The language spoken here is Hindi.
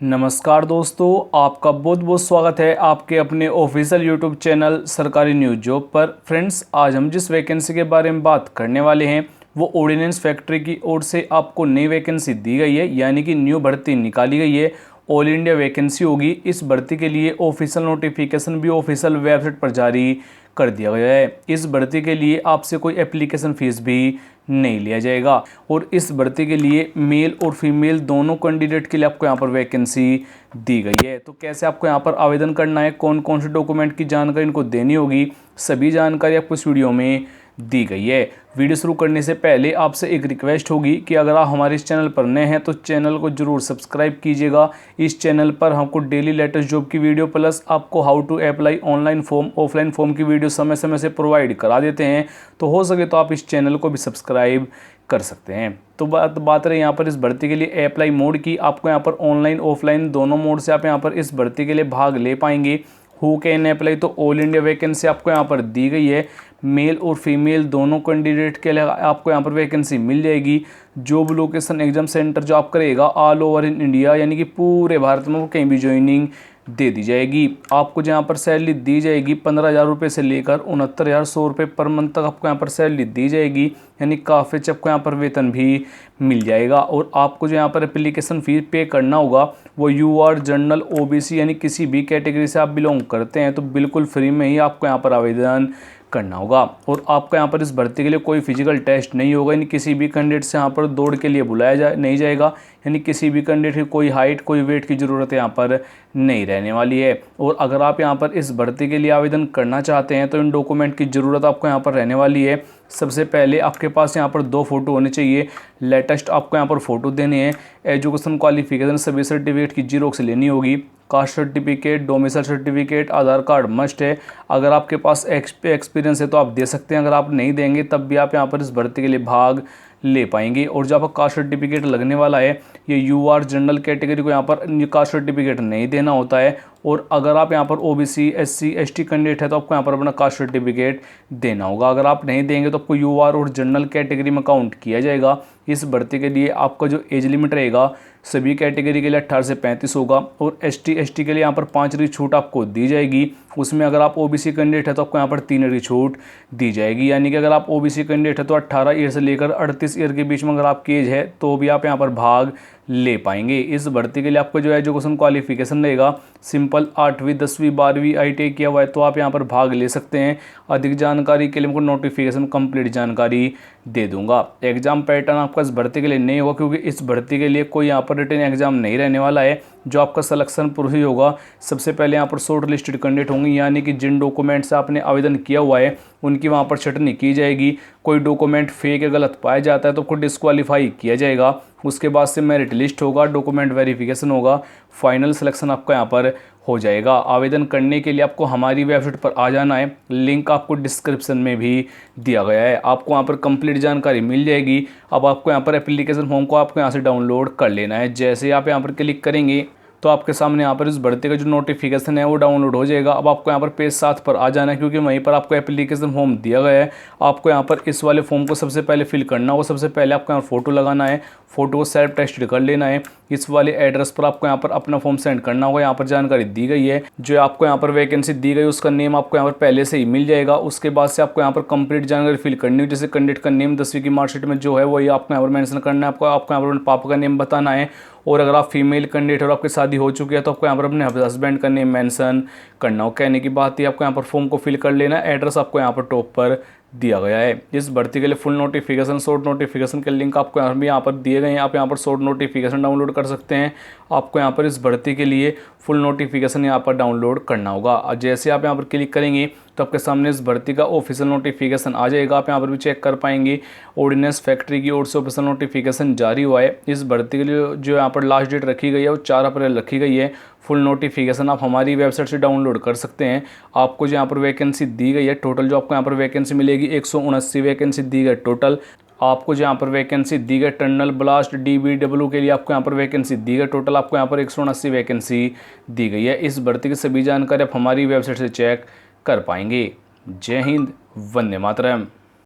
नमस्कार दोस्तों, आपका बहुत बहुत स्वागत है आपके अपने ऑफिशियल यूट्यूब चैनल सरकारी न्यूज़ जॉब पर। फ्रेंड्स, आज हम जिस वैकेंसी के बारे में बात करने वाले हैं वो ऑर्डिनेंस फैक्ट्री की ओर से आपको नई वैकेंसी दी गई है, यानी कि न्यू भर्ती निकाली गई है। ऑल इंडिया वैकेंसी होगी। इस भर्ती के लिए ऑफिशियल नोटिफिकेशन भी ऑफिशियल वेबसाइट पर जारी कर दिया गया है। इस भर्ती के लिए आपसे कोई एप्लीकेशन फीस भी नहीं लिया जाएगा और इस भर्ती के लिए मेल और फीमेल दोनों कैंडिडेट के लिए आपको यहाँ पर वैकेंसी दी गई है। तो कैसे आपको यहाँ पर आवेदन करना है, कौन कौन से डॉक्यूमेंट की जानकारी इनको देनी होगी, सभी जानकारी आपको इस वीडियो में दी गई है। वीडियो शुरू करने से पहले आपसे एक रिक्वेस्ट होगी कि अगर आप हमारे इस चैनल पर नए हैं तो चैनल को जरूर सब्सक्राइब कीजिएगा। इस चैनल पर हमको डेली लेटेस्ट जॉब की वीडियो प्लस आपको how to apply online form offline form की वीडियो समय समय से प्रोवाइड करा देते हैं। तो हो सके तो आप इस चैनल को भी सब्सक्राइब कर सकते हैं। तो बात रही यहाँ पर इस भर्ती के लिए अप्लाई मोड की। आपको यहाँ पर ऑनलाइन ऑफलाइन दोनों मोड से आप यहाँ पर इस भर्ती के लिए भाग ले पाएंगे। हु कैन अप्लाई, तो ऑल इंडिया वैकेंसी आपको यहाँ पर दी गई है। मेल और फीमेल दोनों कैंडिडेट के लिए आपको यहाँ पर वैकेंसी मिल जाएगी। जॉब लोकेशन एग्जाम सेंटर जो आप करेगा ऑल ओवर इन इंडिया, यानी कि पूरे भारत में कहीं भी ज्वाइनिंग दे दी जाएगी। आपको जहाँ पर सैलरी दी जाएगी 15,000 रुपये से लेकर 69,100 रुपये पर मंथ तक आपको यहाँ पर सैलरी दी जाएगी, यानी काफ़ी अच्छे आपको यहाँ पर वेतन भी मिल जाएगा। और आपको जो यहाँ पर एप्लीकेशन फीस पे करना होगा वो UR जनरल OBC यानी किसी भी कैटेगरी से आप बिलोंग करते हैं तो बिल्कुल फ्री में ही आपको यहाँ पर आवेदन करना होगा। और आपका यहाँ पर इस भर्ती के लिए कोई फिजिकल टेस्ट नहीं होगा, यानी किसी भी कैंडिडेट से यहाँ पर दौड़ के लिए बुलाया नहीं जाएगा, यानी किसी भी कैंडिडेट की कोई हाइट कोई वेट की ज़रूरत यहाँ पर नहीं रहने वाली है। और अगर आप यहाँ पर इस भर्ती के लिए आवेदन करना चाहते हैं तो इन डॉक्यूमेंट की ज़रूरत आपको यहाँ पर रहने वाली है। सबसे पहले आपके पास यहाँ पर 2 फोटो होने चाहिए। लेटेस्ट आपको यहाँ पर फोटो देने हैं। एजुकेशन क्वालिफिकेशन सभी सर्टिफिकेट की जीरोक्स लेनी होगी। कास्ट सर्टिफिकेट, डोमिसाइल सर्टिफिकेट, आधार कार्ड मस्ट है। अगर आपके पास एक्सपीरियंस है तो आप दे सकते हैं, अगर आप नहीं देंगे तब भी आप यहाँ पर इस भर्ती के लिए भाग ले पाएंगे। और जो आपका कास्ट सर्टिफिकेट लगने वाला है ये UR जनरल कैटेगरी को यहाँ पर कास्ट सर्टिफिकेट नहीं देना होता है। और अगर आप यहाँ पर OBC SC ST कैंडिडेट है तो आपको यहाँ पर अपना कास्ट सर्टिफिकेट देना होगा। अगर आप नहीं देंगे तो आपको UR और जनरल कैटेगरी में काउंट किया जाएगा। इस भर्ती के लिए आपका जो एज लिमिट रहेगा सभी कैटेगरी के लिए 18 से 35 होगा। और ST ST के लिए यहाँ पर 5 की छूट आपको दी जाएगी। उसमें अगर आप OBC कैंडिडेट है तो आपको यहाँ पर 3 की छूट दी जाएगी, यानी कि अगर आप OBC कैंडिडेट है तो 18 ईयर से लेकर 38 ईयर के बीच में अगर आपकी एज है तो भी आप यहाँ पर भाग ले पाएंगे। इस भर्ती के लिए आपको जो एजुकेशन क्वालिफिकेशन रहेगा सिंपल 8वीं 10वीं 12वीं ITI किया हुआ है तो आप यहाँ पर भाग ले सकते हैं। अधिक जानकारी के लिए मैं नोटिफिकेशन कंप्लीट जानकारी दे दूंगा। एग्जाम पैटर्न आपका इस भर्ती के लिए नहीं होगा क्योंकि इस भर्ती के लिए कोई यहाँ पर रिटन एग्जाम नहीं रहने वाला है। जो आपका सिलेक्शन प्रोसीजर होगा, सबसे पहले यहाँ पर शॉर्ट लिस्टेड कैंडिडेट होंगे, यानी कि जिन डॉक्यूमेंट से आपने आवेदन किया हुआ है उनकी वहाँ पर छटनी की जाएगी। कोई डॉक्यूमेंट फेक या गलत पाया जाता है तो आपको डिस्क्वालीफाई किया जाएगा। उसके बाद से मेरिट लिस्ट होगा, डॉक्यूमेंट वेरिफिकेशन होगा, फाइनल सिलेक्शन आपका यहाँ पर हो जाएगा। आवेदन करने के लिए आपको हमारी वेबसाइट पर आ जाना है, लिंक आपको डिस्क्रिप्शन में भी दिया गया है। आपको वहाँ पर कंप्लीट जानकारी मिल जाएगी। अब आपको यहाँ पर एप्लीकेशन फॉर्म को आपको यहाँ से डाउनलोड कर लेना है। जैसे आप यहाँ पर क्लिक करेंगे तो आपके सामने यहाँ पर इस भर्ती का जो नोटिफिकेशन है वो डाउनलोड हो जाएगा। अब आपको यहाँ पर पेज 7 पर आ जाना है क्योंकि वहीं पर आपको एप्लीकेशन फॉर्म दिया गया है। आपको यहाँ पर इस वाले फॉर्म को सबसे पहले फिल करना होगा। सबसे पहले आपको यहाँ फोटो लगाना है, फोटो को सेल्फ टेस्टेड कर लेना है। इस वाले एड्रेस पर आपको यहाँ पर अपना फॉर्म सेंड करना होगा। यहाँ पर जानकारी दी गई है, जो आपको यहाँ पर वैकेंसी दी गई उसका नेम आपको यहाँ पर पहले से ही मिल जाएगा। उसके बाद से आपको यहाँ पर कंप्लीट जानकारी फिल करनी है, जैसे कैंडिडेट का नेम 10वीं की मार्कशीट में जो है वही आपको यहाँ पर मेंशन करना है। आपको यहाँ पर पापा का नेम बताना है। और अगर आप फीमेल कैंडिडेट और आपकी शादी हो चुकी है तो आपको यहाँ पर अपने हस्बैंड का नेम मेंशन करना हो। कहने की बात है आपको यहाँ पर फॉर्म को फिल कर लेना है। एड्रेस आपको यहाँ पर टॉप पर दिया गया है। इस भर्ती के लिए फुल नोटिफिकेशन शॉर्ट नोटिफिकेशन के लिंक आपको यहाँ पर दिए गए हैं। आप यहाँ पर शॉर्ट नोटिफिकेशन डाउनलोड कर सकते हैं। आपको यहाँ पर इस भर्ती के लिए फुल नोटिफिकेशन यहाँ पर डाउनलोड करना होगा। और जैसे आप यहाँ पर क्लिक करेंगे तो आपके सामने इस भर्ती का ऑफिशियल नोटिफिकेशन आ जाएगा। आप यहाँ पर भी चेक कर पाएंगे। ऑर्डिनेंस फैक्ट्री की ओर से ऑफिशियल नोटिफिकेशन जारी हुआ है। इस भर्ती के लिए जो यहाँ पर लास्ट डेट रखी गई है वो 4 अप्रैल रखी गई है। फुल नोटिफिकेशन आप हमारी वेबसाइट से डाउनलोड कर सकते हैं। आपको जो यहाँ पर वैकेंसी दी गई है टोटल जो आपको यहाँ पर वैकेंसी मिलेगी 179 वैकेंसी दी गई टोटल। आपको जो यहाँ पर वैकेंसी दी गई टनल ब्लास्ट DBW के लिए आपको यहाँ पर वैकेंसी दी गई टोटल आपको यहाँ पर 179 वैकेंसी दी गई है। इस भर्ती की सभी जानकारी आप हमारी वेबसाइट से चेक कर पाएंगे। जय हिंद, वंदे मातरम।